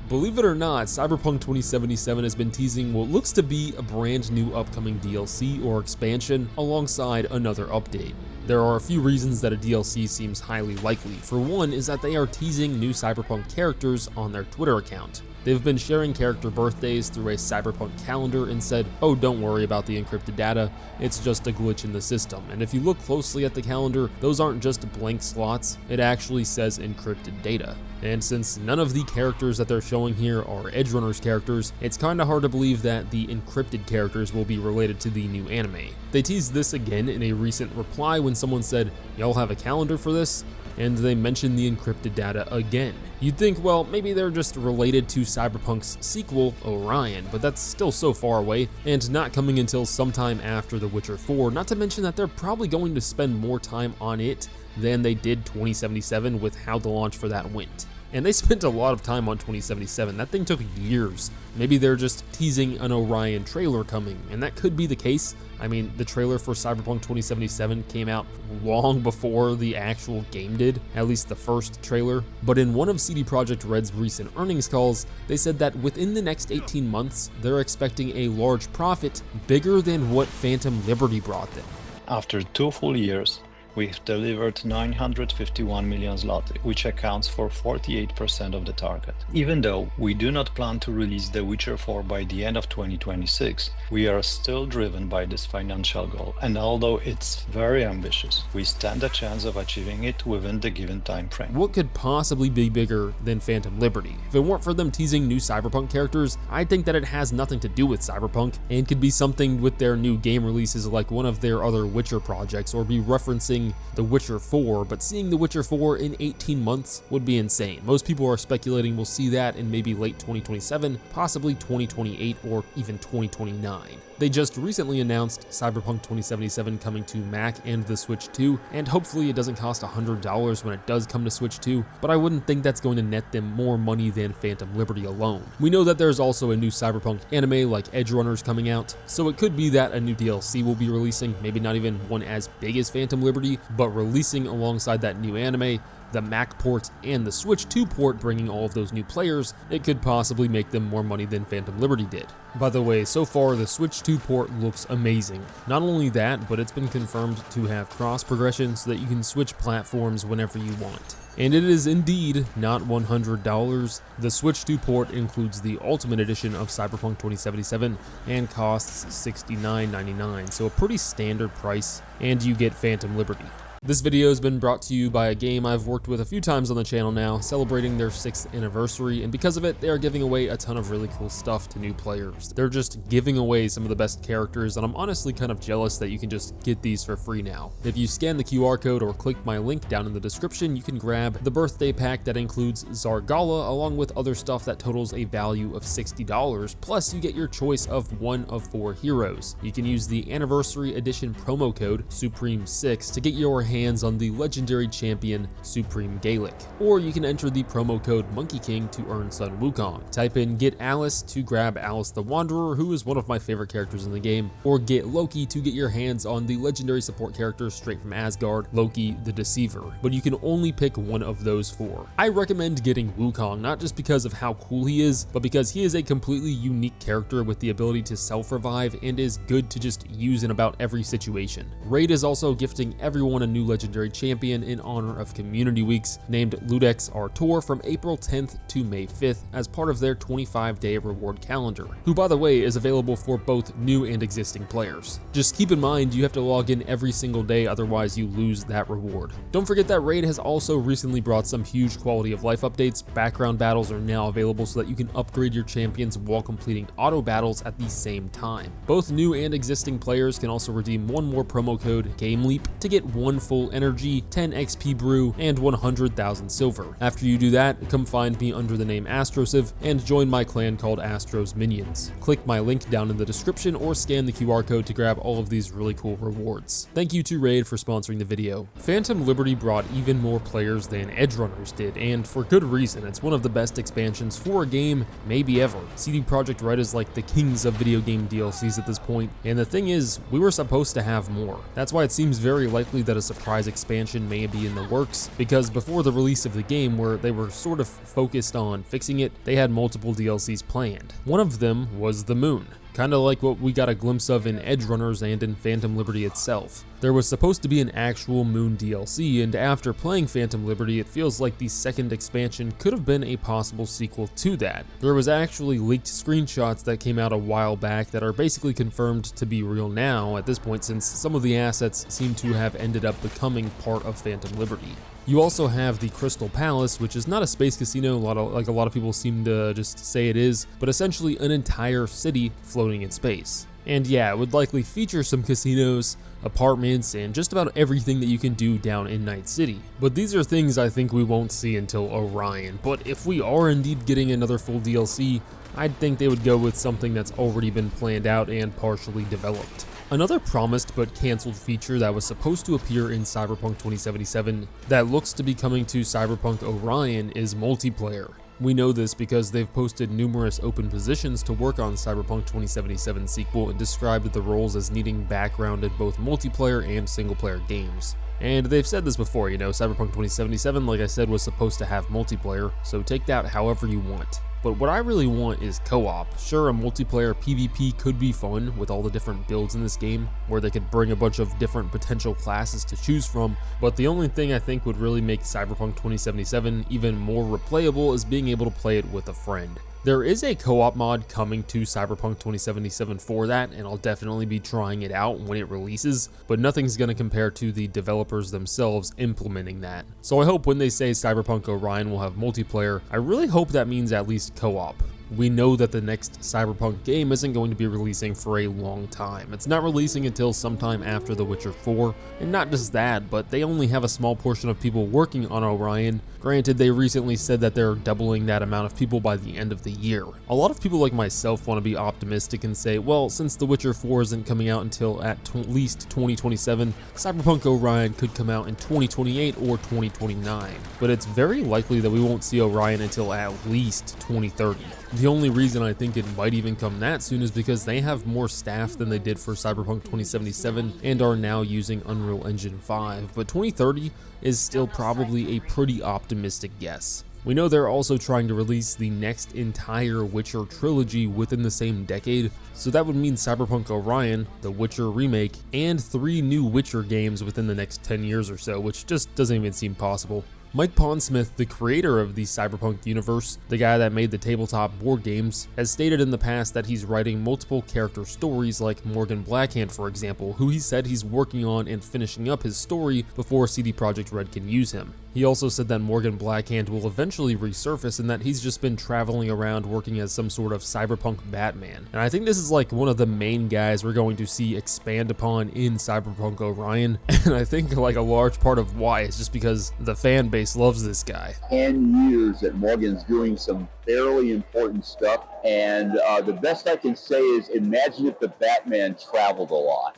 Believe it or not, Cyberpunk 2077 has been teasing what looks to be a brand new upcoming DLC or expansion alongside another update. There are a few reasons that a DLC seems highly likely. For one is that they are teasing new Cyberpunk characters on their Twitter account. They've been sharing character birthdays through a Cyberpunk calendar and said, oh, don't worry about the encrypted data, it's just a glitch in the system. And if you look closely at the calendar, those aren't just blank slots, it actually says encrypted data. And since none of the characters that they're showing here are Edgerunners characters, it's kinda hard to believe that the encrypted characters will be related to the new anime. They teased this again in a recent reply when someone said, y'all have a calendar for this? And they mentioned the encrypted data again. You'd think, well, maybe they're just related to Cyberpunk's sequel, Orion, but that's still so far away, and not coming until sometime after The Witcher 4, not to mention that they're probably going to spend more time on it than they did 2077 with how the launch for that went. And they spent a lot of time on 2077, that thing took years. Maybe they're just teasing an Orion trailer coming, and that could be the case. I mean, the trailer for Cyberpunk 2077 came out long before the actual game did, at least the first trailer. But in one of CD Projekt Red's recent earnings calls, they said that within the next 18 months, they're expecting a large profit bigger than what Phantom Liberty brought them. After 2 full years, we've delivered 951 million zloty, which accounts for 48% of the target. Even though we do not plan to release The Witcher 4 by the end of 2026, we are still driven by this financial goal, and although it's very ambitious, we stand a chance of achieving it within the given time frame. What could possibly be bigger than Phantom Liberty? If it weren't for them teasing new Cyberpunk characters, I'd think that it has nothing to do with Cyberpunk, and could be something with their new game releases like one of their other Witcher projects, or be referencing The Witcher 4, but seeing The Witcher 4 in 18 months would be insane. Most people are speculating we'll see that in maybe late 2027, possibly 2028, or even 2029. They just recently announced Cyberpunk 2077 coming to Mac and the Switch 2, and hopefully it doesn't cost $100 when it does come to Switch 2, but I wouldn't think that's going to net them more money than Phantom Liberty alone. We know that there's also a new Cyberpunk anime like Edgerunners coming out, so it could be that a new DLC will be releasing, maybe not even one as big as Phantom Liberty, but releasing alongside that new anime, the Mac port and the Switch 2 port bringing all of those new players, it could possibly make them more money than Phantom Liberty did. By the way, so far the Switch 2 port looks amazing. Not only that, but it's been confirmed to have cross progression so that you can switch platforms whenever you want. And it is indeed not $100. The Switch 2 port includes the Ultimate Edition of Cyberpunk 2077 and costs $69.99, so a pretty standard price, and you get Phantom Liberty. This video has been brought to you by a game I've worked with a few times on the channel now, celebrating their 6th anniversary, and because of it, they are giving away a ton of really cool stuff to new players. They're just giving away some of the best characters, and I'm honestly kind of jealous that you can just get these for free now. If you scan the QR code or click my link down in the description, you can grab the birthday pack that includes Zargala, along with other stuff that totals a value of $60, plus you get your choice of one of 4 heroes. You can use the Anniversary Edition promo code, Supreme6, to get your hands on the legendary champion Supreme Gaelic, or you can enter the promo code MONKEYKING to earn Son Wukong. Type in Get Alice to grab Alice the Wanderer, who is one of my favorite characters in the game, or Get Loki to get your hands on the legendary support character straight from Asgard, Loki the Deceiver, but you can only pick one of those 4. I recommend getting Wukong, not just because of how cool he is, but because he is a completely unique character with the ability to self-revive and is good to just use in about every situation. Raid is also gifting everyone a new legendary champion in honor of Community Weeks, named Ludex Artur, from April 10th to May 5th as part of their 25-day reward calendar, who by the way is available for both new and existing players. Just keep in mind you have to log in every single day, otherwise you lose that reward. Don't forget that Raid has also recently brought some huge quality of life updates. Background battles are now available so that you can upgrade your champions while completing auto battles at the same time. Both new and existing players can also redeem one more promo code, Gameleap, to get 1 full energy, 10 XP brew, and 100,000 silver. After you do that, come find me under the name Astrosiv and join my clan called Astros Minions. Click my link down in the description or scan the QR code to grab all of these really cool rewards. Thank you to Raid for sponsoring the video. Phantom Liberty brought even more players than Edgerunners did, and for good reason. It's one of the best expansions for a game, maybe ever. CD Projekt Red is like the kings of video game DLCs at this point, and the thing is, we were supposed to have more. That's why it seems very likely that a surprise surprise expansion may be in the works, because before the release of the game, where they were sort of focused on fixing it, they had multiple DLCs planned. One of them was the moon, kind of like what we got a glimpse of in Edgerunners and in Phantom Liberty itself. There was supposed to be an actual moon DLC, and after playing Phantom Liberty, it feels like the second expansion could have been a possible sequel to that. There was actually leaked screenshots that came out a while back that are basically confirmed to be real now at this point, since some of the assets seem to have ended up becoming part of Phantom Liberty. You also have the Crystal Palace, which is not a space casino, a lot of people seem to just say it is, but essentially an entire city floating in space. And yeah, it would likely feature some casinos, apartments, and just about everything that you can do down in Night City. But these are things I think we won't see until Orion. But if we are indeed getting another full DLC, I'd think they would go with something that's already been planned out and partially developed. Another promised but cancelled feature that was supposed to appear in Cyberpunk 2077 that looks to be coming to Cyberpunk Orion is multiplayer. We know this because they've posted numerous open positions to work on Cyberpunk 2077 sequel and described the roles as needing background in both multiplayer and single-player games. And they've said this before, Cyberpunk 2077, like I said, was supposed to have multiplayer, so take that however you want. But what I really want is co-op. Sure, a multiplayer PvP could be fun with all the different builds in this game, where they could bring a bunch of different potential classes to choose from, but the only thing I think would really make Cyberpunk 2077 even more replayable is being able to play it with a friend. There is a co-op mod coming to Cyberpunk 2077 for that, and I'll definitely be trying it out when it releases, but nothing's going to compare to the developers themselves implementing that. So I hope when they say Cyberpunk Orion will have multiplayer, I really hope that means at least co-op. We know that the next Cyberpunk game isn't going to be releasing for a long time. It's not releasing until sometime after The Witcher 4, and not just that, but they only have a small portion of people working on Orion. Granted, they recently said that they're doubling that amount of people by the end of the year. A lot of people like myself want to be optimistic and say, well, since The Witcher 4 isn't coming out until at least 2027, Cyberpunk Orion could come out in 2028 or 2029. But it's very likely that we won't see Orion until at least 2030. The only reason I think it might even come that soon is because they have more staff than they did for Cyberpunk 2077 and are now using Unreal Engine 5, but 2030 is still probably a pretty optimistic guess. We know they're also trying to release the next entire Witcher trilogy within the same decade, so that would mean Cyberpunk Orion, the Witcher remake, and 3 new Witcher games within the next 10 years or so, which just doesn't even seem possible. Mike Pondsmith, the creator of the Cyberpunk universe, the guy that made the tabletop board games, has stated in the past that he's writing multiple character stories like Morgan Blackhand, for example, who he said he's working on and finishing up his story before CD Projekt Red can use him. He also said that Morgan Blackhand will eventually resurface and that he's just been traveling around working as some sort of cyberpunk Batman. And I think this is like one of the main guys we're going to see expand upon in Cyberpunk Orion, and I think like a large part of why is just because the fan base loves this guy. 10 years that Morgan's doing some fairly important stuff, and the best I can say is imagine if the Batman traveled a lot.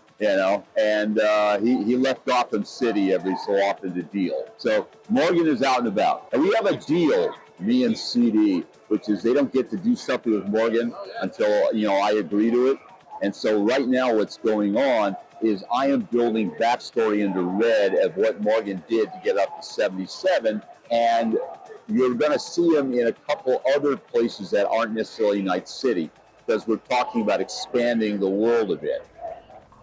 And he left Gotham City every so often to deal. So Morgan is out and about. And we have a deal, me and CD, which is they don't get to do something with Morgan until, I agree to it. And so right now what's going on is I am building backstory into Red of what Morgan did to get up to 77. And you're going to see him in a couple other places that aren't necessarily Night City, because we're talking about expanding the world a bit.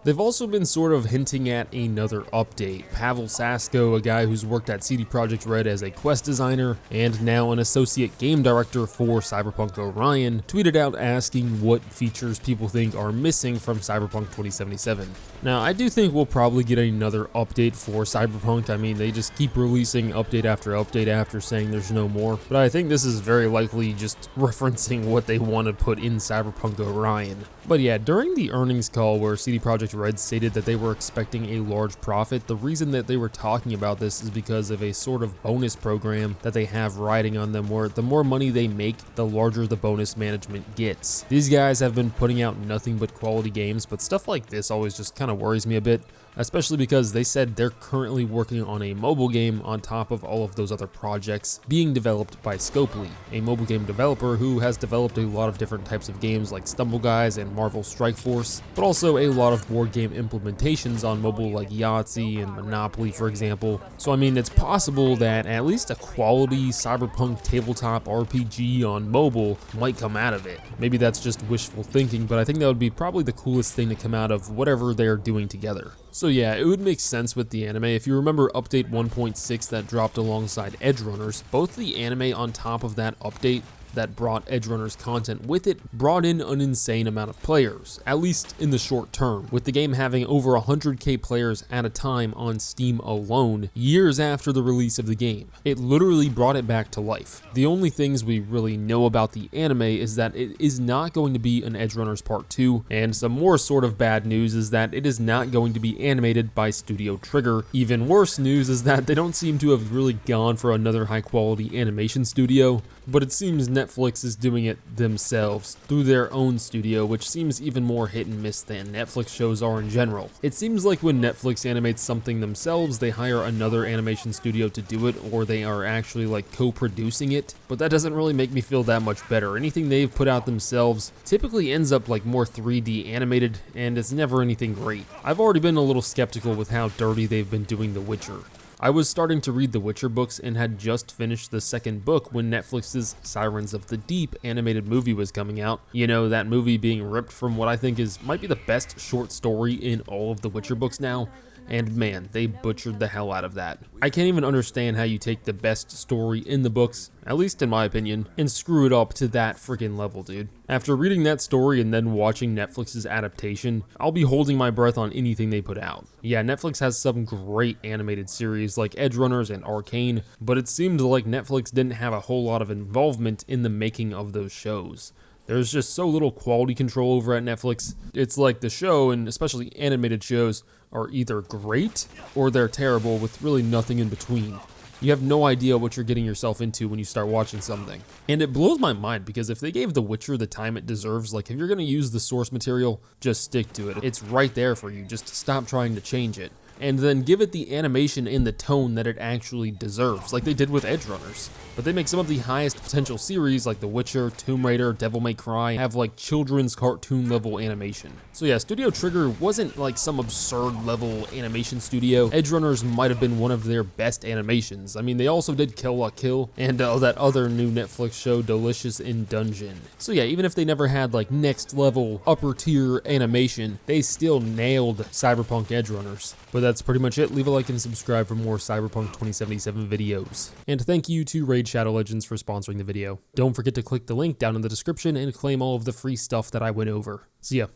They've also been sort of hinting at another update. Pavel Sasko, a guy who's worked at CD Projekt Red as a quest designer and now an associate game director for Cyberpunk Orion, tweeted out asking what features people think are missing from Cyberpunk 2077. Now, I do think we'll probably get another update for Cyberpunk. I mean, they just keep releasing update after saying there's no more, but I think this is very likely just referencing what they want to put in Cyberpunk Orion. But yeah, during the earnings call where CD Projekt Red stated that they were expecting a large profit, the reason that they were talking about this is because of a sort of bonus program that they have riding on them, where the more money they make, the larger the bonus management gets. These guys have been putting out nothing but quality games, but stuff like this always just kind of worries me a bit, especially because they said they're currently working on a mobile game on top of all of those other projects being developed by Scopely, a mobile game developer who has developed a lot of different types of games like Stumble Guys and Marvel Strike Force, but also a lot of board game implementations on mobile like Yahtzee and Monopoly, for example. So I mean, it's possible that at least a quality Cyberpunk tabletop RPG on mobile might come out of it. Maybe that's just wishful thinking, but I think that would be probably the coolest thing to come out of whatever they're doing together. So yeah, it would make sense with the anime. If you remember update 1.6 that dropped alongside Edgerunners, both the anime on top of that update that brought Edgerunners content with it brought in an insane amount of players, at least in the short term, with the game having over 100k players at a time on Steam alone, years after the release of the game. It literally brought it back to life. The only things we really know about the anime is that it is not going to be an Edgerunners Part 2, and some more sort of bad news is that it is not going to be animated by Studio Trigger. Even worse news is that they don't seem to have really gone for another high quality animation studio, but it seems Netflix is doing it themselves through their own studio, which seems even more hit and miss than Netflix shows are in general. It seems like when Netflix animates something themselves, they hire another animation studio to do it, or they are actually like co-producing it, but that doesn't really make me feel that much better. Anything they've put out themselves typically ends up like more 3D animated, and it's never anything great. I've already been a little skeptical with how dirty they've been doing The Witcher. I was starting to read the Witcher books and had just finished the second book when Netflix's Sirens of the Deep animated movie was coming out. You know, that movie being ripped from what I think might be the best short story in all of the Witcher books now. And man, they butchered the hell out of that. I can't even understand how you take the best story in the books, at least in my opinion, and screw it up to that freaking level, dude. After reading that story and then watching Netflix's adaptation, I'll be holding my breath on anything they put out. Yeah, Netflix has some great animated series like Edgerunners and Arcane, but it seemed like Netflix didn't have a whole lot of involvement in the making of those shows. There's just so little quality control over at Netflix. It's like the show, and especially animated shows, are either great or they're terrible with really nothing in between. You have no idea what you're getting yourself into when you start watching something. And it blows my mind because if they gave The Witcher the time it deserves, like if you're gonna use the source material, just stick to it. It's right there for you, just stop trying to change it. And then give it the animation and the tone that it actually deserves, like they did with Edgerunners. But they make some of the highest potential series like The Witcher, Tomb Raider, Devil May Cry have like children's cartoon level animation. So yeah, Studio Trigger wasn't like some absurd level animation studio. Edgerunners might have been one of their best animations. I mean, they also did Kill La Kill and that other new Netflix show, Delicious in Dungeon. So yeah, even if they never had like next level upper tier animation, they still nailed Cyberpunk Edgerunners. But that's pretty much it. Leave a like and subscribe for more Cyberpunk 2077 videos. And thank you to Raid Shadow Legends for sponsoring the video. Don't forget to click the link down in the description and claim all of the free stuff that I went over. See ya.